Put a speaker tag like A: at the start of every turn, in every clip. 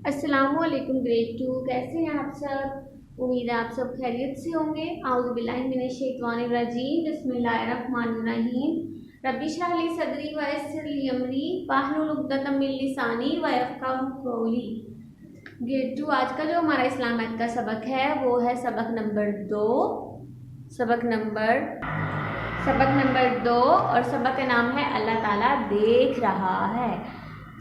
A: अस्सलामु अलैकुम ग्रेड 2। कैसे हैं आप सब? उम्मीद है आप सब खैरियत से होंगे। आऊज़ु बिल्लाहि मिनश शैतानिर रजीम, बिस्मिल्लाहिर रहमानिर रहीम। रब्बि इश्रह ली सदरी व यस्सिर ली अमरी वाहलुल उक़दतम मिन लिसानी व यफ़क़हू क़ौली। ग्रेड 2 आज का जो हमारा इस्लाम मैथ का सबक है वो है सबक नंबर 2। सबक नंबर 2 और सबक का नाम है अल्लाह ताला देख रहा है।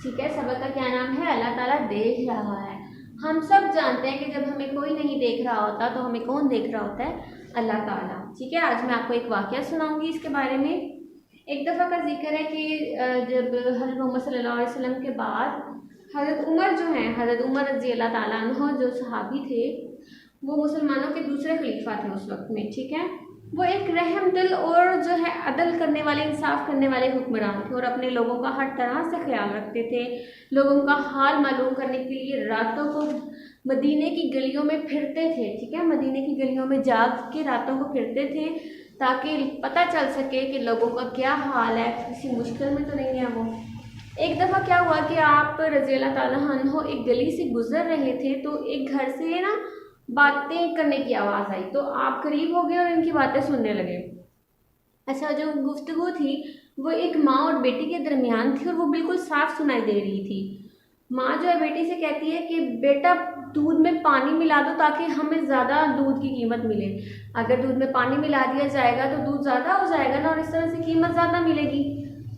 A: ठीक है, सबक का क्या नाम है? अल्लाह ताला देख रहा है। हम सब जानते हैं कि जब हमें कोई नहीं देख रहा होता तो हमें कौन देख रहा होता है? अल्लाह ताला। ठीक है, आज मैं आपको एक वाक़या सुनाऊंगी इसके बारे में। एक दफ़ा का जिक्र है कि जब हज़रत मोहम्मद सल्लल्लाहु अलैहि वसल्लम के बाद हज़रत उमर जो हैं, हज़रत उमर रज़ी अल्लाह ताला अन्हु जो सहाबी थे, वो मुसलमानों के दूसरे खलीफा थे उस वक्त में। ठीक है, वो एक रहम दिल और जो है अदल करने वाले, इंसाफ करने वाले हुक्मरान थे और अपने लोगों का हर तरह से ख्याल रखते थे। लोगों का हाल मालूम करने के लिए रातों को मदीने की गलियों में फिरते थे। ठीक है, मदीने की गलियों में जाग के रातों को फिरते थे ताकि पता चल सके कि लोगों का क्या हाल है, किसी मुश्किल में तो नहीं है वो। एक दफ़ा क्या हुआ कि आप रज़ी अल्लाह ताला अन्हु एक गली से गुजर रहे थे तो एक घर से ना बातें करने की आवाज़ आई, तो आप करीब हो गए और इनकी बातें सुनने लगे। अच्छा, जो गुफ्तगू थी वो एक माँ और बेटी के दरमियान थी और वो बिल्कुल साफ सुनाई दे रही थी। माँ जो है बेटी से कहती है कि बेटा दूध में पानी मिला दो ताकि हमें ज़्यादा दूध की कीमत मिले। अगर दूध में पानी मिला दिया जाएगा तो दूध ज़्यादा हो जाएगा ना, और इस तरह से कीमत ज़्यादा मिलेगी।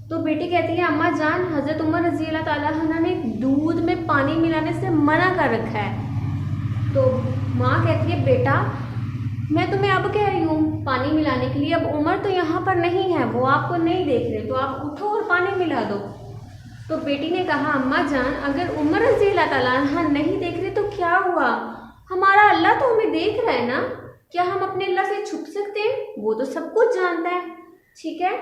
A: तो बेटी कहती है अम्मा जान, हज़रत उमर रज़ी अल्लाह ताला अन्हु ने दूध में पानी मिलाने से मना कर रखा है। तो माँ कहती है बेटा मैं तुम्हें अब कह रही हूँ पानी मिलाने के लिए, अब उमर तो यहाँ पर नहीं है, वो आपको नहीं देख रहे, तो आप उठो और पानी मिला दो। तो बेटी ने कहा अम्मा जान, अगर उमर रज़ी अल्लाह ताला अन्हु नहीं देख रहे तो क्या हुआ? हमारा अल्लाह तो हमें देख रहा है ना, क्या हम अपने अल्लाह से छुप सकते हैं? वो तो सब कुछ जानता है। ठीक है,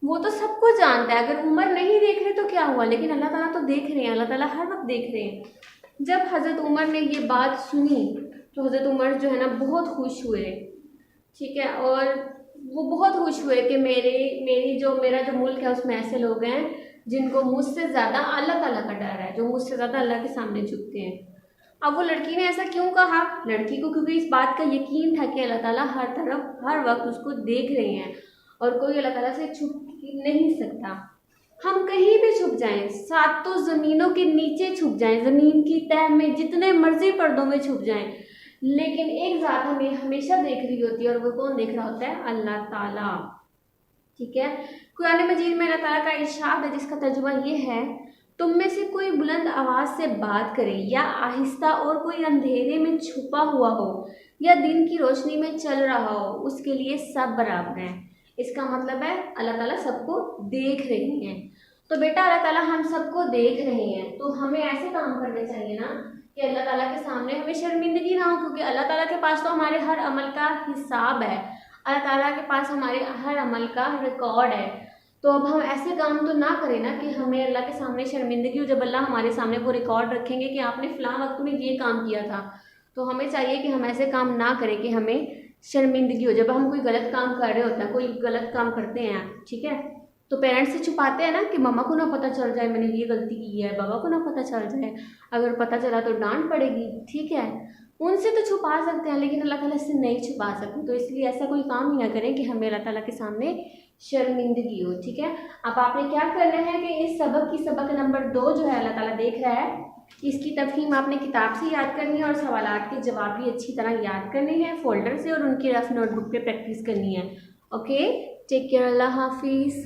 A: वो तो सब कुछ जानता है। अगर उमर नहीं देख रहे तो क्या हुआ, लेकिन अल्लाह ताला तो देख रहे हैं, अल्लाह ताला हर वक्त देख रहे हैं। जब हज़रत उमर ने ये बात सुनी तो हज़रत उमर जो है ना बहुत खुश हुए। ठीक है, और वो बहुत खुश हुए कि मेरा जो मुल्क है उसमें ऐसे लोग हैं जिनको मुझसे ज़्यादा अल्लाह ताला का डर है, जो मुझसे ज़्यादा अल्लाह के सामने झुकते हैं। अब वो लड़की ने ऐसा क्यों कहा? लड़की को क्योंकि इस बात का यकीन था कि अल्लाह ताला हर तरफ हर वक्त उसको देख रहे हैं और कोई अल्लाह ताला से छुप नहीं सकता। हम कहीं भी छुप जाएं, सातों ज़मीनों के नीचे छुप जाएं, ज़मीन की तह में जितने मर्जी पर्दों में छुप जाएं, लेकिन एक ज़ात हमें हमेशा देख रही होती है, और वो कौन देख रहा होता है? अल्लाह ताला। ठीक है, कुरान मजीद में अल्लाह ताला का इरशाद है जिसका तर्जुमा ये है, तुम में से कोई बुलंद आवाज़ से बात करे या आहिस्ता, और कोई अंधेरे में छुपा हुआ हो या दिन की रोशनी में चल रहा हो, उसके लिए सब बराबर हैं। इसका मतलब है अल्लाह ताला सबको देख रहे हैं। तो बेटा अल्लाह ताला हम सबको देख रहे हैं, तो हमें ऐसे काम करने चाहिए ना कि अल्लाह ताला के सामने हमें शर्मिंदगी ना हो, क्योंकि अल्लाह ताला के पास तो हमारे हर अमल का हिसाब है, अल्लाह ताला के पास हमारे हर अमल का रिकॉर्ड है। तो अब हम ऐसे काम तो ना करें ना कि हमें अल्लाह के सामने शर्मिंदगी हो। जब अल्लाह हमारे सामने वो रिकॉर्ड रखेंगे कि आपने फ़लाँ वक्त में ये काम किया था, तो हमें चाहिए कि हम ऐसे काम ना करें कि हमें शर्मिंदगी हो। जब हम कोई गलत काम कर रहे होते हैं, कोई गलत काम करते हैं, ठीक है, तो पेरेंट्स से छुपाते हैं ना कि मम्मा को ना पता चल जाए मैंने ये गलती की है, बाबा को ना पता चल जाए, अगर पता चला तो डांट पड़ेगी। ठीक है, उनसे तो छुपा सकते हैं लेकिन अल्लाह ताला से नहीं छुपा सकते। तो इसलिए ऐसा कोई काम ही ना करें कि हमें अल्लाह ताला के सामने शर्मिंदगी हो। ठीक है, अब आपने क्या करना है कि इस सबक नंबर 2 जो है अल्लाह ताला देख रहा है, इसकी तफहीम आपने किताब से याद करनी है और सवालात के जवाब भी अच्छी तरह याद करने हैं फ़ोल्डर से, और उनकी रफ नोटबुक पे प्रैक्टिस करनी है। ओके, टेक केयर, अल्लाह हाफिज़।